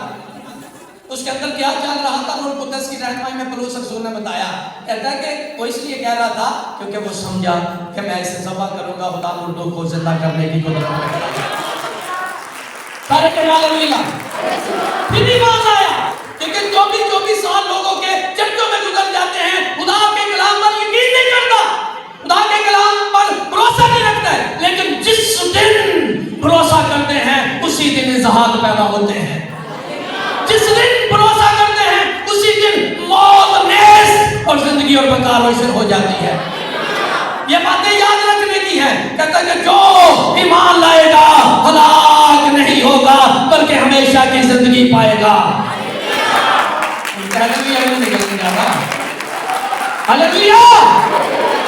उसके अंदर क्या चल रहा था, रूह कुद्दस की रहनुमाई में पौलुस रसूल ने बताया। कहता है कि वो इसलिए कह रहा था क्योंकि वो समझा कि मैं इसे ज़बह करूंगा, खुदा मुर्दों को जिंदा करने की कुदरत रखता है। सारे के हालेलुया। फिर ईमान आया, लेकिन 24 साल लोगों के चर्चों में गुजर जाते हैं, खुदा के कलाम पर यकीन नहीं करता, खुदा के कलाम पर भरोसा नहीं रखता है, लेकिन जिस दिन भरोसा करते हैं उसी दिन इज़हार पैदा होते हैं। जिस दिन भरोसा करते हैं उसी दिन मौत, नेस और जिंदगी और बका रोशन हो जाती है। ये बातें याद रखने की है। कहता है कि जो ईमान लाएगा हलाक नहीं होगा बल्कि हमेशा की जिंदगी पाएगा। हालेलुया निकल जाता। हालेलुया,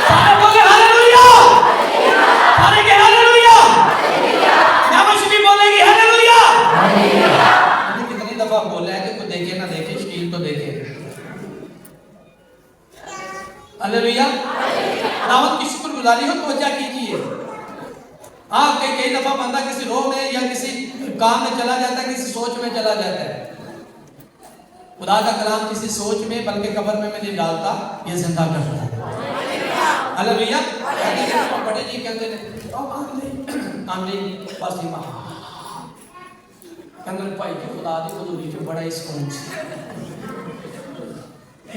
सारे बोले हालेलुया, सारे के हालेलुया, नामशबी बोलेगी हालेलुया। कितनी दफा बोला है कि कोई देखे ना देखे, शकील तो देखे। हालेलुया, दावत की शुक्रगुजारी हो तो क्या कीजिए। हाँ, कई दफा बंदा किसी रोह में या किसी काम में चला जाता है, किसी सोच में चला जाता है। खुदा का कलाम किसी सोच में बल्कि कब्र में नहीं डालता, ये जिंदा करता है। हालेलुया। बड़े जी कहते हैं आमीन बस ईमान कहते भाई जी खुदा दी हजूरी च बड़ा ही सुकून से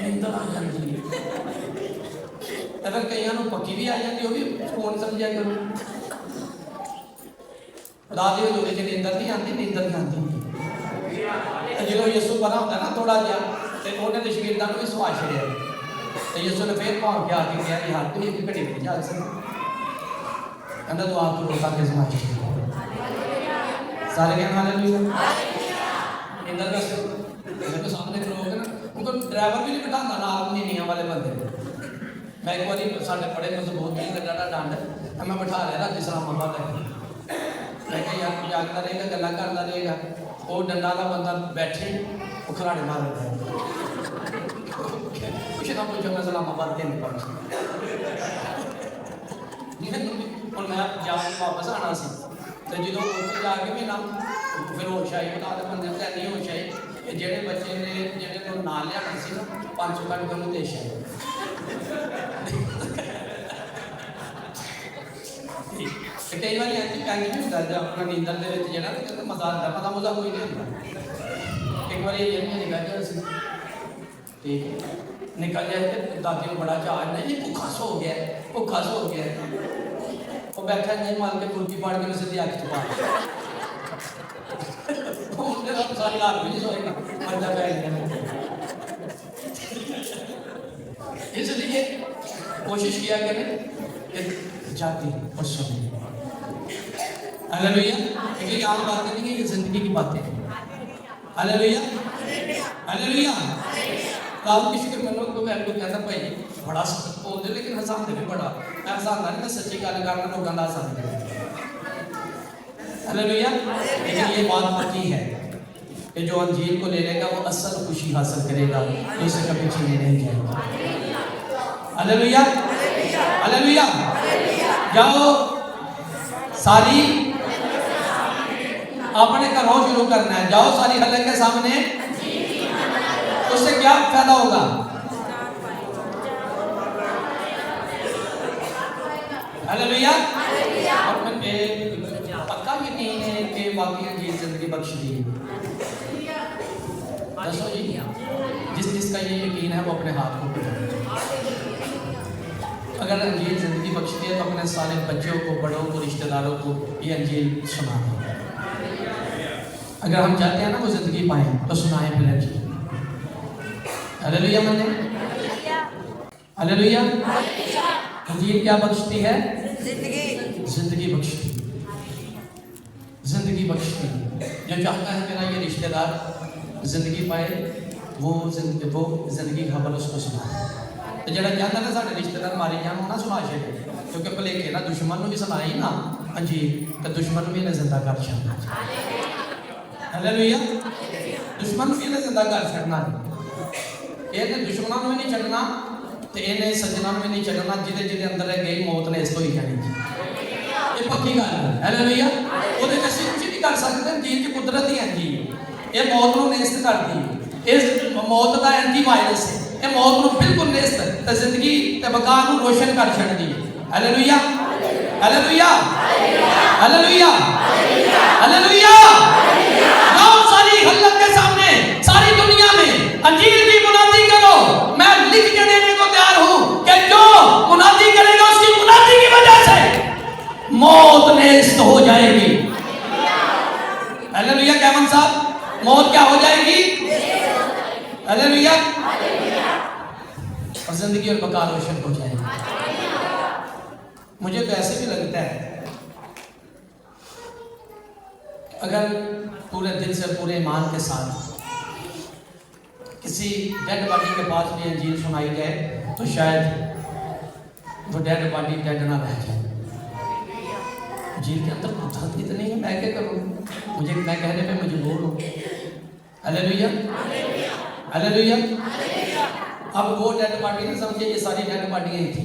नींद आ जाती है। अगर कईयां नूं पक्की भी आ जाती, वो भी सुकून समझिया करो। खुदा दी हजूरी च नींदर नहीं आती, नींदर नहीं आती। जो यीशु बना होता ना थोड़ा जिहा, तो उन्हें शगीरदां नूं भी सुहा छड़िया, तो यीशु ने फिर भाव के आके कहा कि हाथ तुसीं एक घड़ी नहीं जा सकते, कहंदा तू आप रोका के सुहा छड़िया। सारे कहना हालेलुया। नींदर का मेरे सामने खलोगे ना, उनको ड्राइवर भी नहीं बिठाता ना आप नीनियां वाले बंदे। मैं एक बार साढ़े बड़े मजबूत नहीं लगा डंड, मैं बिठा लिया इस्लामाबाद है, मैं कहा यार जागता रहेगा, गल्लां करता रहेगा। वो डंडा का बंदा बैठे वो खराड़े मार रहा है, कुछ ना पूछो मैं इस्लामाबाद के नहीं पहुंचा। और मैं जाके वापस आना सी, तो जो उत्थे जाके मैं ना फिर होश आई, बता दे बंदे तो नहीं होश आई। जेडे बच्चे ने जेडे ना लिया सी ना 500 कट के देश आए। कई बार ऐसी टाइम भी होता है अपना नींदर के जो मजा आता, पता मजा कोई नहीं होता। एक बार ये निकल जाए, ठीक है निकल जाए तो दादी को बड़ा चाह नहीं भुखा सो हो गया, भुखा सो हो गया। वो बैठा नहीं मार के फुल्की पाड़ के उसे अख च पा सारी रात भी नहीं सोएगा, मरदा बैठ। इसलिए कोशिश किया करें जाती और सुनी। हालेलुया। क्योंकि आम बातें नहीं है, ये जिंदगी की बातें हैं। Hallelujah, hallelujah. दाऊद की शुक्र मनो तो मैं कहता भाई बड़ा बोलते लेकिन हसाते भी बड़ा, मैं हसाता नहीं, मैं सच्ची गल करना लोगों का हसाते। हालेलुया। लेकिन ये बात पक्की है कि जो अंजील को ले लेगा वो असल खुशी हासिल करेगा, तो उसे कभी छीने नहीं जाएगा। Hallelujah, hallelujah. जाओ सारी अपने घरों शुरू करना है, जाओ सारी हल्ले के सामने, उससे क्या फायदा होगा? हालेलुया। और पक्का यकीन है कि वाकई अंजील जिंदगी बख्श दी है। दसो जी, जिस जिसका ये यकीन है वो अपने हाथ को उठाए। अगर अंजील जिंदगी बख्शती है तो अपने सारे बच्चों को, बड़ों को, रिश्तेदारों को ये अंजील सुना दें। अगर हम चाहते हैं ना वो जिंदगी पाए तो सुनाए फिर अंजील। हालेलुया। मैंने हालेलुया। अंजील क्या बख्शती है? जिंदगी बख्शती, जिंदगी बख्शती। जो चाहता है मेरा ये रिश्तेदार जिंदगी पाए वो जिंदगी खबर उसको सुना। तो जरा चाहता ना साढ़े रिश्तेदार मारे जान ना सुना छे, क्योंकि भलेखे ना दुश्मन भी सुनाई ना अंजील तो दुश्मन भी जिंदा कर छड़ना। हालेलुया। दुश्मन भी जिंदा कर छड़ना, ये दुश्मनों में नहीं छड़ना तो इन्हें सज्जना में नहीं छड़ना, जिदे जिदे अंदर गई मौत ने इसको ही जानी। ये पक्की गल है। हालेलुया। वो कुछ नहीं कर सकते, अंजील की कुदरत ही है जी, ये मौत को नेस्त करती है। इस मौत का एंटीवायरस है। ये मौत को बिल्कुल नेस्त ते जिंदगी ते बका को रोशन कर छड़दी है। Hallelujah hallelujah hallelujah hallelujah. आओ सारी खलक के सामने सारी दुनिया में अंजीर की मुनादी करो। मैं लिख के देने को तैयार हूं कि जो मुनादी करेगा उसकी मुनादी की वजह से मौत नेस्त हो जाएगी। हालेलुया कैमन साहब, मौत क्या हो जाएगी? हालेलुया। और जिंदगी और बका रोशन हो जाएगी। मुझे तो ऐसे भी लगता है अगर पूरे दिल से पूरे ईमान के साथ किसी डेड बॉडी के पास भी अंजीर सुनाई जाए तो शायद वो डेड बॉडी डेड ना रह जाए। अंजीर के अंदर कुदरत इतनी है, मैं क्या करूँ? मुझे मैं कहने पे मजबूर हूँ। Hallelujah hallelujah. अब वो डेड बॉडी नहीं समझिए, ये सारी डेड बॉडियाँ ही थी।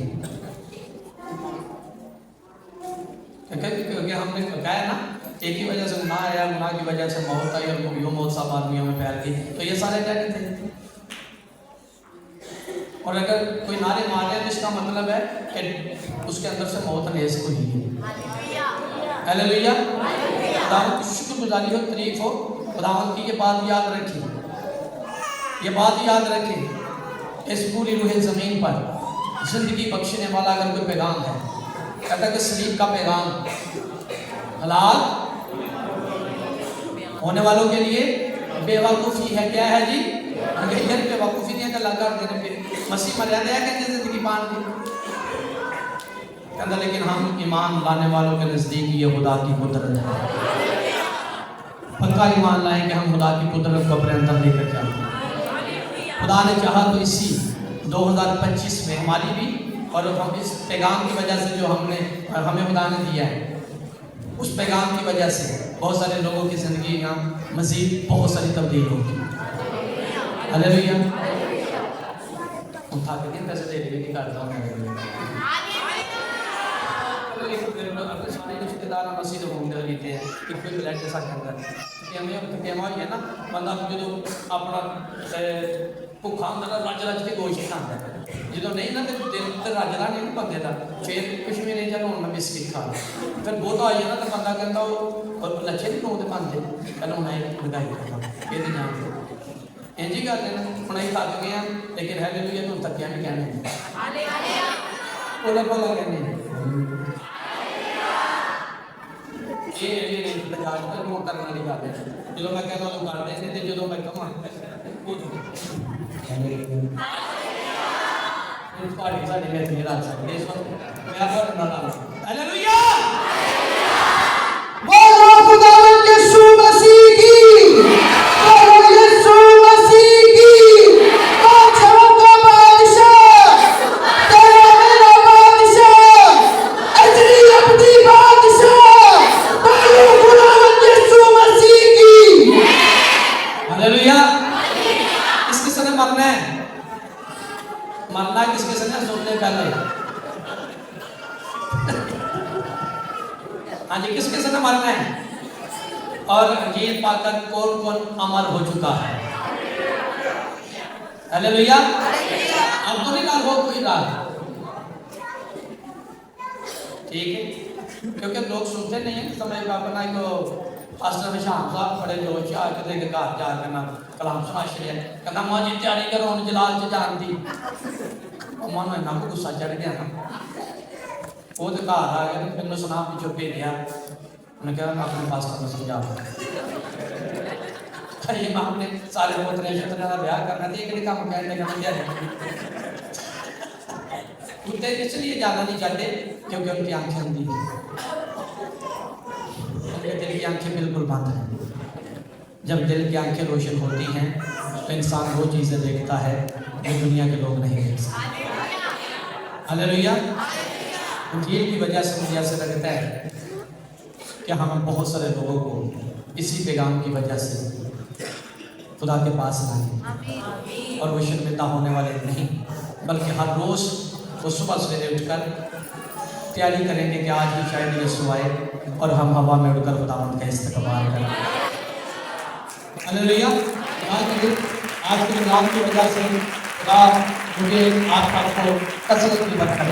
क्योंकि हमने कहा है ना, एक ही वजह से गुनाह आया, गुनाह की वजह से मौत आई और यो मौत सब आदमियों में फैल गई, तो ये सारे डेड थे। और अगर कोई नारे मारे तो इसका मतलब है कि उसके अंदर से मौत नेस्त हुई है। हालेलुया। खुदावंद की शुक्रगुजारी हो, तारीफ हो। खुदावंद की ये बात याद रखें, ये बात याद रखें। इस पूरी रूह ज़मीन पर जिंदगी बख्शने वाला अगर कोई पैगाम है, कहता है कि सलीब का पैगाम हलाल होने वालों के लिए बेवकूफ़ी है। क्या है जी? अंग्रेजन बेवकूफ़ी नहीं है तो लगा देने पे मसीह मर्यादा है कि जिंदगी पान की कहता, लेकिन हम ईमान लाने वालों के नज़दीक ये खुदा की कुदरत है। पक्का ईमान लाएं कि हम खुदा की कुदरत को अपने अंदर लेकर जाएं। खुदा ने चाहा तो इसी 2025 में हमारी भी और हम इस पैगाम की वजह से जो हमें खुदा ने दिया है, उस पैगाम की वजह से बहुत सारे लोगों की ज़िंदगी यहाँ मज़ीद बहुत सारी तब्दील होगी। हालेलुया। उठा के दिन पैसे दे नहीं करता हूँ अपने सारे रिश्तेदार मसीह घूमते रहते हैं कि कोई ब्लड के साथ अंदर हमें है ना, बंदा जो अपना भुखा होंगे रज रज के गोश्त खाता है, जो नहीं ना तो दिल तो रजदा नहीं ना बंदे का, फिर कुछ भी नहीं चलो मैं बिस्किट खा फिर बहुत आई ना तो बंदा कहता वो लच्छे नहीं नौ पाते कहना हूँ लगाई करना ये तो जानते इंज ही करते हैं। हम अं थक गए हैं लेकिन हालेलुया तुम थकिया नहीं कहने बोला बोला कहने करने वाली गल है। जो मैं कहना तो कर देंगे, जो मैं कहा साढ़े में रख सकते हालेलुया। बोलो खुदावंद यीशु मसीह की, बोलो यीशु मसीह की। बादशाहों का बादशाह, तेरा मेरा बादशाह, अजली अब्दी बादशाह, बोलो खुदावंद यीशु मसीह की। हालेलुया। किस किसने मरना है? मरना किस किसने सुनने पहले? हाँ जी, किस किसने मरना है? और अंजीर पाकर कौन कौन अमर हो चुका है? हालेलुया। अब तो नहीं डाल हो कोई डाल, ठीक है, क्योंकि लोग सुनते नहीं है समय का अपना को पास्टर में शाम साहब बड़े जोश आके घर जाकर ना कलाम सुना छड़िया कहना मां जी तैयारी करो हम जलाल च जान दी। मां ਨੂੰ ਇੰਨਾ गुस्सा चढ़ गया ना, वो तो घर आ गया मैंने सुना पिछों भेजा उन्हें कहा मैं अपने पास को समझा ये मां ने सारे पोतरे शतरे का ब्याह करना थी एक काम कहने का क्या है। कुत्ते इसलिए ज़्यादा नहीं चाहते क्योंकि उनकी आंखें अंधी हैं, उनके दिल की आंखें बिल्कुल बंद हैं। जब दिल की आंखें रोशन होती हैं तो इंसान वो चीज़ें देखता है जो दुनिया के लोग नहीं देख सकते। हालेलुया। इंजील की वजह से मुझे ऐसा लगता है कि हम बहुत सारे लोगों को इसी पैगाम की वजह से खुदा के पास लाए और वो शर्मिंदा होने वाले नहीं, बल्कि हर रोज़ वो सुबह सवेरे उठकर तैयारी करेंगे कि आज भी शायद यीशु आए और हम हवा में उड़कर खुदावंद का इस्तकबाल करें। हालेलुया। आज के प्रोग्राम की वजह से खुदा मुझे आप सबको कसरत की बरकत